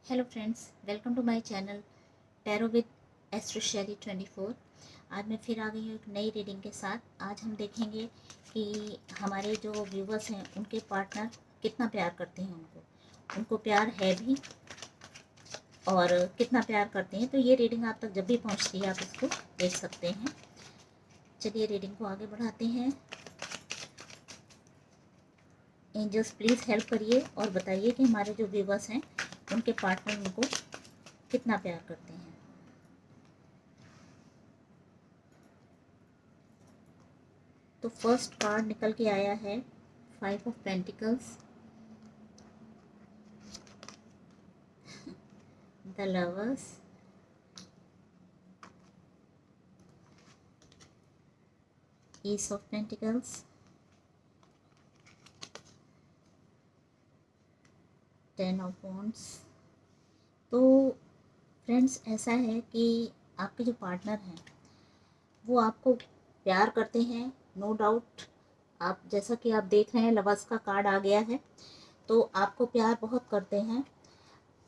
Hello friends, welcome to my channel tarot with astro Shaily 24। आज मैं फिर आ गई हूँ एक नई रीडिंग के साथ। आज हम देखेंगे कि हमारे जो व्यूवर्स हैं उनके पार्टनर कितना प्यार करते हैं उनको प्यार है भी और कितना प्यार करते हैं। तो ये रीडिंग आप तक जब भी पहुँचती है आप इसको देख सकते हैं। चलिए रीडिंग को आगे बढ़ाते हैं। एंजल्स प्लीज़ हेल्प करिए और बताइए कि हमारे जो व्यूवर्स हैं उनके पार्टनर उनको कितना प्यार करते हैं। तो फर्स्ट कार्ड निकल के आया है 5 of pentacles, the lovers, S of pentacles, 10 of wands. तो फ्रेंड्स, ऐसा है कि आपके जो पार्टनर हैं वो आपको प्यार करते हैं, नो डाउट। आप जैसा कि आप देख रहे हैं लवर्स का कार्ड आ गया है, तो आपको प्यार बहुत करते हैं,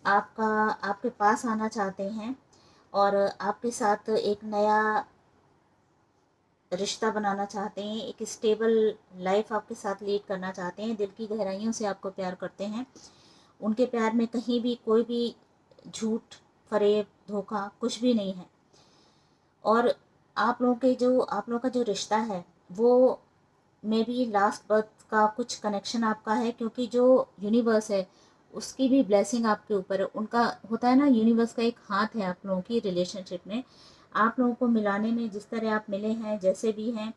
आपके पास आना चाहते हैं और आपके साथ एक नया रिश्ता बनाना चाहते हैं, एक स्टेबल लाइफ आपके साथ लीड करना चाहते हैं। दिल की गहराइयों से आपको प्यार करते हैं। उनके प्यार में कहीं भी कोई भी झूठ, फरेब, धोखा कुछ भी नहीं है। और आप लोगों का जो रिश्ता है वो मे बी लास्ट बर्थ का कुछ कनेक्शन आपका है, क्योंकि जो यूनिवर्स है उसकी भी ब्लेसिंग आपके ऊपर है। उनका होता है ना, यूनिवर्स का एक हाथ है आप लोगों की रिलेशनशिप में, आप लोगों को मिलाने में। जिस तरह आप मिले हैं, जैसे भी हैं,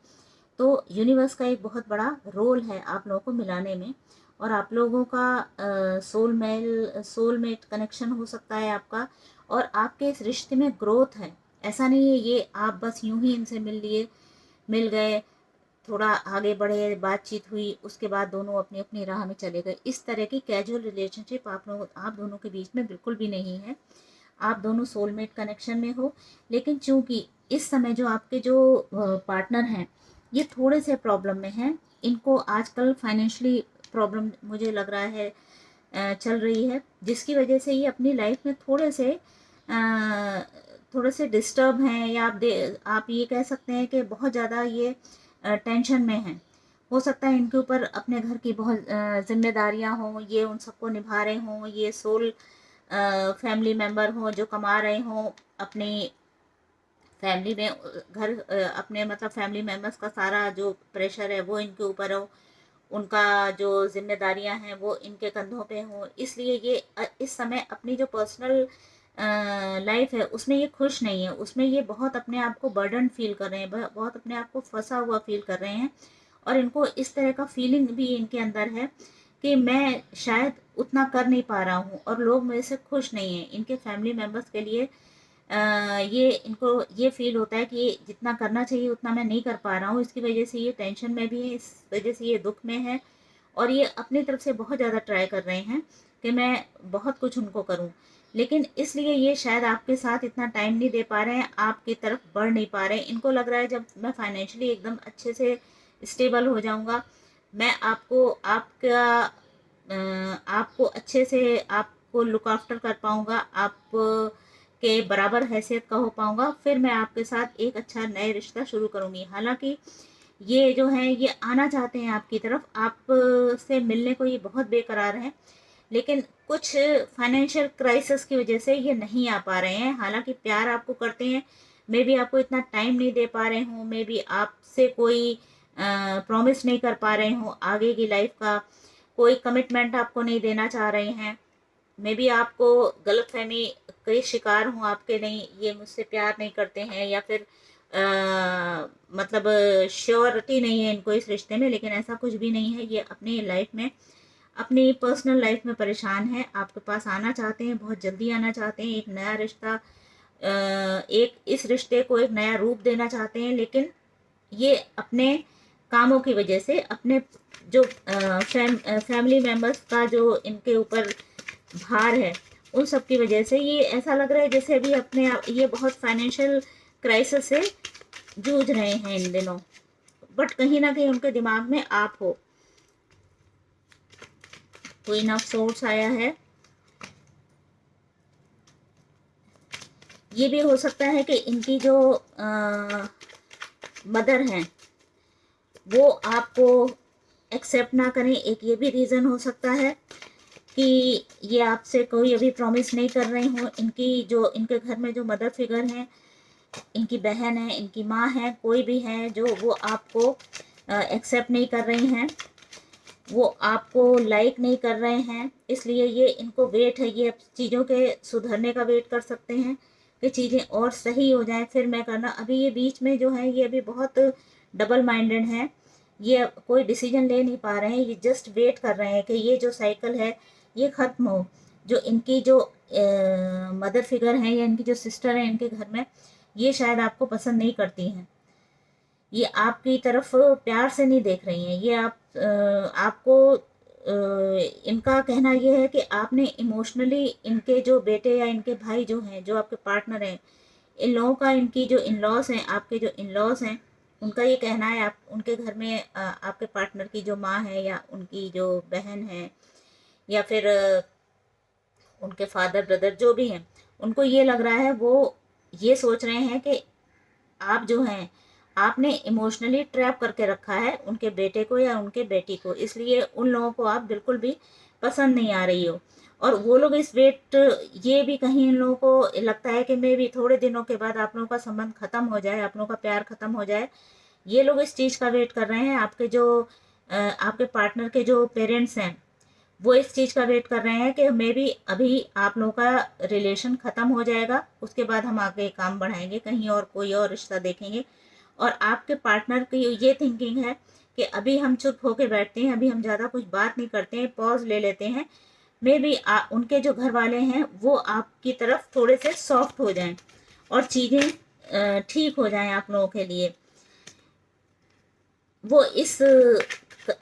तो यूनिवर्स का एक बहुत बड़ा रोल है आप लोगों को मिलाने में। और आप लोगों का सोलमेट कनेक्शन हो सकता है आपका, और आपके इस रिश्ते में ग्रोथ है। ऐसा नहीं है ये आप बस यूं ही इनसे मिल गए, थोड़ा आगे बढ़े, बातचीत हुई, उसके बाद दोनों अपनी अपनी राह में चले गए। इस तरह की कैजुअल रिलेशनशिप आप दोनों के बीच में बिल्कुल भी नहीं है। आप दोनों सोलमेट कनेक्शन में हो। लेकिन चूंकि इस समय जो आपके जो पार्टनर हैं ये थोड़े से प्रॉब्लम में हैं, इनको आजकल फाइनेंशियली प्रॉब्लम मुझे लग रहा है चल रही है, जिसकी वजह से ये अपनी लाइफ में थोड़े से डिस्टर्ब हैं, या आप ये कह सकते हैं कि बहुत ज़्यादा ये टेंशन में हैं। हो सकता है इनके ऊपर अपने घर की बहुत जिम्मेदारियां हों, ये उन सबको निभा रहे हों, ये सोल फैमिली मेम्बर हों जो कमा रहे हों अपनी फैमिली में, अपने मतलब फैमिली मेम्बर्स का सारा जो प्रेशर है वो इनके ऊपर हो, उनका जो जिम्मेदारियां हैं वो इनके कंधों पे हों। इसलिए ये इस समय अपनी जो पर्सनल लाइफ है उसमें ये खुश नहीं है, उसमें ये बहुत अपने आप को बर्डन फील कर रहे हैं, बहुत अपने आप को फंसा हुआ फील कर रहे हैं। और इनको इस तरह का फीलिंग भी इनके अंदर है कि मैं शायद उतना कर नहीं पा रहा हूँ और लोग मेरे से खुश नहीं हैं। इनके फैमिली मेम्बर्स के लिए ये इनको ये फील होता है कि जितना करना चाहिए उतना मैं नहीं कर पा रहा हूँ। इसकी वजह से ये टेंशन में भी है, इस वजह से ये दुख में है, और ये अपनी तरफ से बहुत ज़्यादा ट्राई कर रहे हैं कि मैं बहुत कुछ उनको करूं। लेकिन इसलिए ये शायद आपके साथ इतना टाइम नहीं दे पा रहे हैं, आपकी तरफ बढ़ नहीं पा रहे हैं। इनको लग रहा है जब मैं फाइनेंशियली एकदम अच्छे से स्टेबल हो जाऊंगा, मैं आपको अच्छे से आपको लुक आफ्टर कर पाऊंगा, आप के बराबर हैसियत का हो पाऊंगा, फिर मैं आपके साथ एक अच्छा नए रिश्ता शुरू करूंगी। हालांकि ये जो है ये आना चाहते हैं आपकी तरफ, आप से मिलने को ये बहुत बेकरार हैं, लेकिन कुछ फाइनेंशियल क्राइसिस की वजह से ये नहीं आ पा रहे हैं। हालांकि प्यार आपको करते हैं, मे बी आपको इतना टाइम नहीं दे पा रहे हों, मे बी आपसे कोई प्रॉमिस नहीं कर पा रहे हों आगे की लाइफ का, कोई कमिटमेंट आपको नहीं देना चाह रहे हैं। मे बी आपको गलतफहमी के शिकार हूँ आपके, नहीं ये मुझसे प्यार नहीं करते हैं, या फिर मतलब श्योरिटी नहीं है इनको इस रिश्ते में। लेकिन ऐसा कुछ भी नहीं है, ये अपनी लाइफ में, अपनी पर्सनल लाइफ में परेशान है, आपके पास आना चाहते हैं, बहुत जल्दी आना चाहते हैं, एक नया रिश्ता, एक इस रिश्ते को एक नया रूप देना चाहते हैं। लेकिन ये अपने कामों की वजह से, अपने जो फैमिली मेम्बर्स का जो इनके ऊपर भार है उन सब की वजह से ये ऐसा लग रहा है जैसे अभी अपने ये बहुत फाइनेंशियल क्राइसिस से जूझ रहे हैं इन दिनों। बट कहीं ना कहीं उनके दिमाग में आप हो। क्वीन ऑफ सोर्ड्स आया है, ये भी हो सकता है कि इनकी जो मदर हैं वो आपको एक्सेप्ट ना करें, एक ये भी रीज़न हो सकता है कि ये आपसे कोई अभी प्रॉमिस नहीं कर रहे हो। इनकी जो इनके घर में जो मदर फिगर हैं, इनकी बहन है, इनकी माँ है, कोई भी है जो वो आपको एक्सेप्ट नहीं कर रही हैं, वो आपको लाइक नहीं कर रहे हैं। इसलिए ये इनको वेट है, ये चीज़ों के सुधरने का वेट कर सकते हैं कि चीज़ें और सही हो जाएं फिर मैं करना। अभी ये बीच में जो है ये अभी बहुत डबल माइंडेड हैं, ये कोई डिसीजन ले नहीं पा रहे हैं, ये जस्ट वेट कर रहे हैं कि ये जो साइकिल है ये ख़त्म हो। जो इनकी जो मदर फिगर हैं या इनकी जो सिस्टर है इनके घर में, ये शायद आपको पसंद नहीं करती हैं, ये आपकी तरफ प्यार से नहीं देख रही हैं। ये आपको इनका कहना ये है कि आपने इमोशनली इनके जो बेटे या इनके भाई जो हैं, जो आपके पार्टनर हैं, इन लोगों का, इनकी जो इन लॉज हैं, आपके जो इन लॉज हैं, उनका ये कहना है आप उनके घर में आपके पार्टनर की जो माँ है या उनकी जो बहन है या फिर उनके फादर ब्रदर जो भी हैं, उनको ये लग रहा है, वो ये सोच रहे हैं कि आप जो हैं आपने इमोशनली ट्रैप करके रखा है उनके बेटे को या उनके बेटी को, इसलिए उन लोगों को आप बिल्कुल भी पसंद नहीं आ रही हो। और वो लोग इस वेट, ये भी कहीं इन लोगों को लगता है कि मे भी थोड़े दिनों के बाद आप लोगों का संबंध खत्म हो जाए, आप लोगों का प्यार खत्म हो जाए। ये लोग इस चीज़ का वेट कर रहे हैं। आपके जो आपके पार्टनर के जो पेरेंट्स हैं वो इस चीज़ का वेट कर रहे हैं कि मे बी अभी आप लोगों का रिलेशन ख़त्म हो जाएगा, उसके बाद हम आगे काम बढ़ाएंगे, कहीं और कोई और रिश्ता देखेंगे। और आपके पार्टनर की ये थिंकिंग है कि अभी हम चुप होके बैठते हैं, अभी हम ज़्यादा कुछ बात नहीं करते हैं, पॉज ले लेते हैं, मे बी उनके जो घर वाले हैं वो आपकी तरफ थोड़े से सॉफ्ट हो जाएं और चीज़ें ठीक हो जाएं आप लोगों के लिए। वो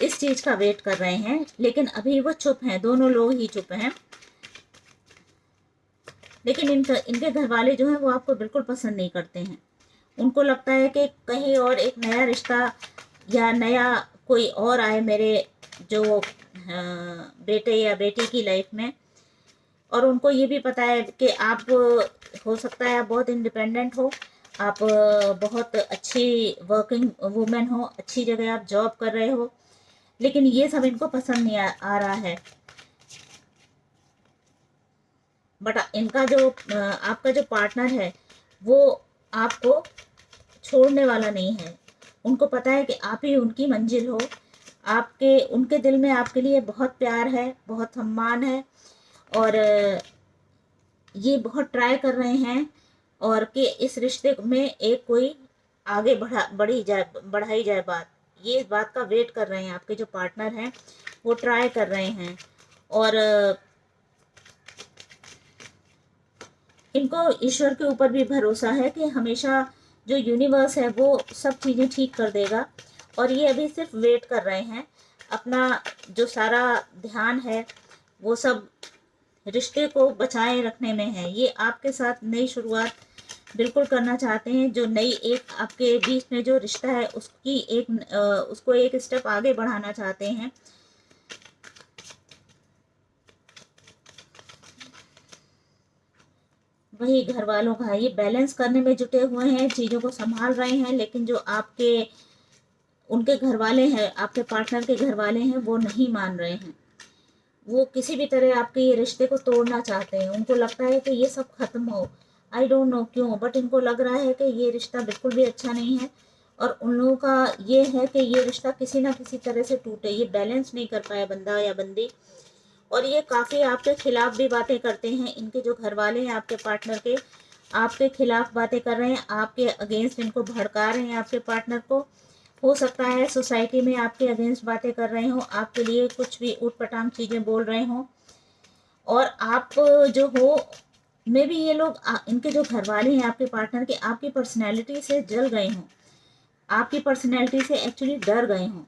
इस चीज़ का वेट कर रहे हैं, लेकिन अभी वो चुप हैं, दोनों लोग ही चुप हैं। लेकिन इनके घर वाले जो हैं वो आपको बिल्कुल पसंद नहीं करते हैं। उनको लगता है कि कहीं और एक नया रिश्ता या नया कोई और आए मेरे जो बेटे या बेटी की लाइफ में। और उनको ये भी पता है कि आप, हो सकता है आप बहुत इंडिपेंडेंट हो, आप बहुत अच्छी वर्किंग वूमेन हो, अच्छी जगह आप जॉब कर रहे हो, लेकिन ये सब इनको पसंद नहीं आ रहा है। बट इनका जो आपका जो पार्टनर है वो आपको छोड़ने वाला नहीं है। उनको पता है कि आप ही उनकी मंजिल हो, आपके उनके दिल में आपके लिए बहुत प्यार है, बहुत सम्मान है। और ये बहुत ट्राई कर रहे हैं और कि इस रिश्ते में एक कोई आगे बढ़ाई जाए बात, ये इस बात का वेट कर रहे हैं। आपके जो पार्टनर हैं वो ट्राई कर रहे हैं और इनको ईश्वर के ऊपर भी भरोसा है कि हमेशा जो यूनिवर्स है वो सब चीज़ें ठीक कर देगा। और ये अभी सिर्फ वेट कर रहे हैं, अपना जो सारा ध्यान है वो सब रिश्ते को बचाए रखने में है। ये आपके साथ नई शुरुआत बिल्कुल करना चाहते हैं। जो नई एक आपके बीच में जो रिश्ता है उसको एक स्टेप आगे बढ़ाना चाहते हैं। वही घर वालों का ये बैलेंस करने में जुटे हुए हैं, चीज़ों को संभाल रहे हैं, लेकिन जो आपके उनके घर वाले हैं, आपके पार्टनर के घर वाले हैं, वो नहीं मान रहे हैं। वो किसी भी तरह आपके ये रिश्ते को तोड़ना चाहते हैं। उनको लगता है कि ये सब खत्म हो, आई डोंट नो क्यों, बट इनको लग रहा है कि ये रिश्ता बिल्कुल भी अच्छा नहीं है। और उन लोगों का ये है कि ये रिश्ता किसी ना किसी तरह से टूटे, ये बैलेंस नहीं कर पाए बंदा या बंदी। और ये काफ़ी आपके खिलाफ भी बातें करते हैं। इनके जो घर वाले हैं आपके पार्टनर के, आपके खिलाफ बातें कर रहे हैं, आपके अगेंस्ट इनको भड़का रहे हैं आपके पार्टनर को। हो सकता है सोसाइटी में आपके अगेंस्ट बातें कर रहे हो, आपके लिए कुछ भी ऊटपटांग चीज़ें बोल रहे हो। और आप जो हो, मे भी ये लोग इनके जो घर वाले हैं आपके पार्टनर के, आपकी पर्सनैलिटी से जल गए हों, आपकी पर्सनैलिटी से एक्चुअली डर गए हों,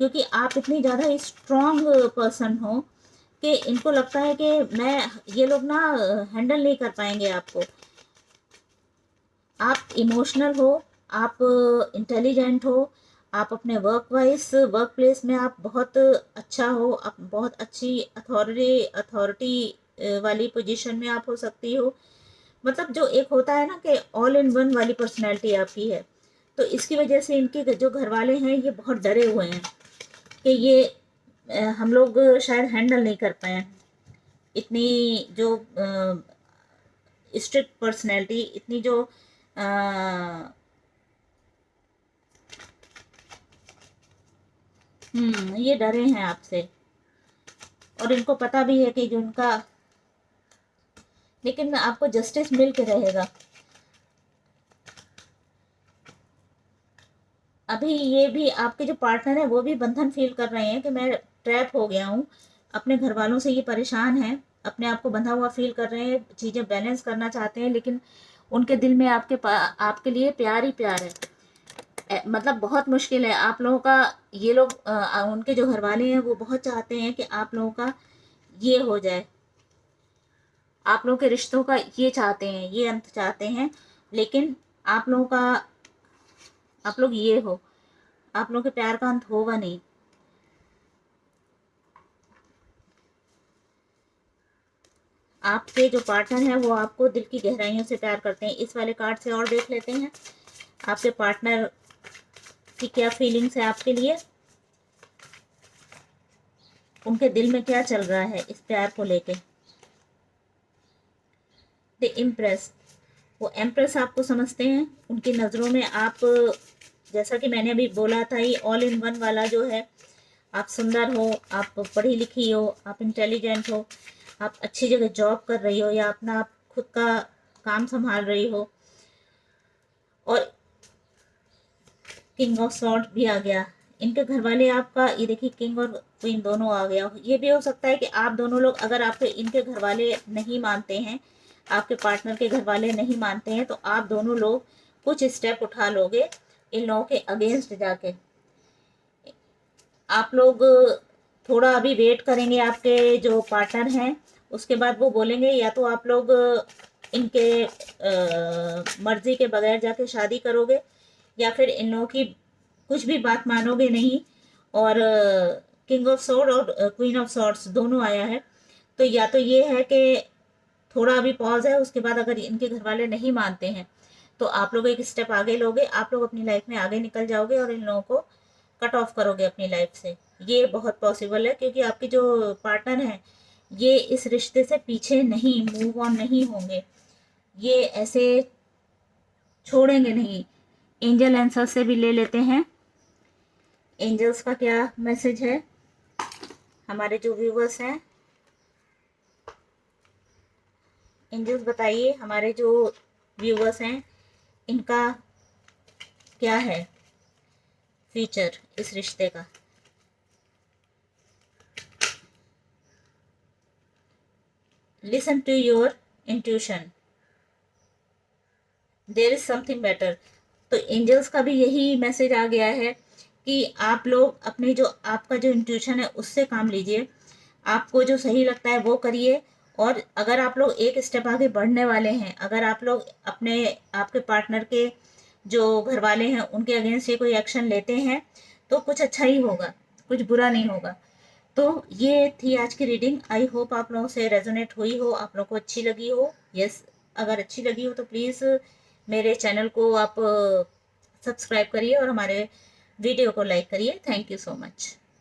क्योंकि आप इतनी ज़्यादा स्ट्रॉन्ग पर्सन हो कि इनको लगता है कि ये लोग ना हैंडल नहीं कर पाएंगे आपको। आप इमोशनल हो, आप इंटेलिजेंट हो, आप अपने वर्क प्लेस में आप बहुत अच्छा हो, आप बहुत अच्छी अथॉरिटी वाली पोजीशन में आप हो सकती हो। मतलब जो एक होता है ना कि ऑल इन वन वाली पर्सनैलिटी आपकी है। तो इसकी वजह से इनके जो घर वाले हैं ये बहुत डरे हुए हैं कि ये हम लोग शायद हैंडल नहीं कर पाए इतनी जो स्ट्रिक्ट पर्सनैलिटी, इतनी जो ये डरे हैं आपसे। और इनको पता भी है कि जो उनका, लेकिन आपको जस्टिस मिल के रहेगा। अभी ये भी आपके जो पार्टनर है वो भी बंधन फील कर रहे हैं कि मैं ट्रैप हो गया हूँ, अपने घर वालों से ये परेशान हैं, अपने आप को बंधा हुआ फील कर रहे हैं, चीज़ें बैलेंस करना चाहते हैं, लेकिन उनके दिल में आपके लिए प्यार ही प्यार है। मतलब बहुत मुश्किल है आप लोगों का। ये लोग उनके जो घर वाले हैं वो बहुत चाहते हैं कि आप लोगों का ये हो जाए, आप लोगों के रिश्तों का ये चाहते हैं, ये अंत चाहते हैं, लेकिन आप लोगों का, आप लोग ये हो, आप लोगों के प्यार का अंत होगा नहीं। आपके जो पार्टनर हैं वो आपको दिल की गहराइयों से प्यार करते हैं। इस वाले कार्ड से और देख लेते हैं आपके पार्टनर की क्या फीलिंग्स है आपके लिए, उनके दिल में क्या चल रहा है इस प्यार को लेके। द इम्प्रेस, वो एम्प्रेस आपको समझते हैं, उनकी नज़रों में आप, जैसा कि मैंने अभी बोला था, ये ऑल इन वन वाला जो है, आप सुंदर हो, आप पढ़ी लिखी हो, आप इंटेलिजेंट हो, आप अच्छी जगह जॉब कर रही हो या अपना आप खुद का काम संभाल रही हो। और किंग ऑफ सॉर्ड भी आ गया। इनके घर वाले आपका, ये देखिए किंग और क्वीन दोनों आ गया। ये भी हो सकता है कि आप दोनों लोग, अगर आपके इनके घर वाले नहीं मानते हैं, आपके पार्टनर के घर वाले नहीं मानते हैं, तो आप दोनों लोग कुछ स्टेप उठा लोगे इन लोगों के अगेंस्ट जाके। आप लोग थोड़ा अभी वेट करेंगे, आपके जो पार्टनर हैं उसके बाद वो बोलेंगे, या तो आप लोग इनके मर्जी के बगैर जाके शादी करोगे, या फिर इन लोगों की कुछ भी बात मानोगे नहीं। और किंग ऑफ सॉर्ड और क्वीन ऑफ सॉर्ड्स दोनों आया है। तो या तो ये है कि थोड़ा अभी पॉज है, उसके बाद अगर इनके घर वाले नहीं मानते हैं तो आप लोग एक स्टेप आगे लोगे, आप लोग अपनी लाइफ में आगे निकल जाओगे और इन लोगों को कट ऑफ करोगे अपनी लाइफ से। ये बहुत पॉसिबल है, क्योंकि आपके जो पार्टनर हैं ये इस रिश्ते से पीछे नहीं, मूव ऑन नहीं होंगे, ये ऐसे छोड़ेंगे नहीं। एंजल आंसर से भी ले लेते हैं, एंजल्स का क्या मैसेज है हमारे जो व्यूवर्स हैं। एंजल्स बताइए हमारे जो व्यूवर्स हैं इनका क्या है फ्यूचर इस रिश्ते का। Listen to your intuition, there is something better. तो एंजल्स का भी यही मैसेज आ गया है कि आप लोग अपने जो, आपका जो इंट्यूशन है उससे काम लीजिए, आपको जो सही लगता है वो करिए। और अगर आप लोग एक स्टेप आगे बढ़ने वाले हैं, अगर आप लोग अपने, आपके पार्टनर के जो घर वाले हैं उनके अगेंस्ट ये कोई एक्शन लेते हैं तो कुछ अच्छा ही होगा, कुछ बुरा नहीं होगा। तो ये थी आज की रीडिंग। आई होप आप लोगों से रेजोनेट हुई हो, आप लोगों को अच्छी लगी हो। यस, अगर अच्छी लगी हो तो प्लीज़ मेरे चैनल को आप सब्सक्राइब करिए और हमारे वीडियो को लाइक करिए। Thank you so much.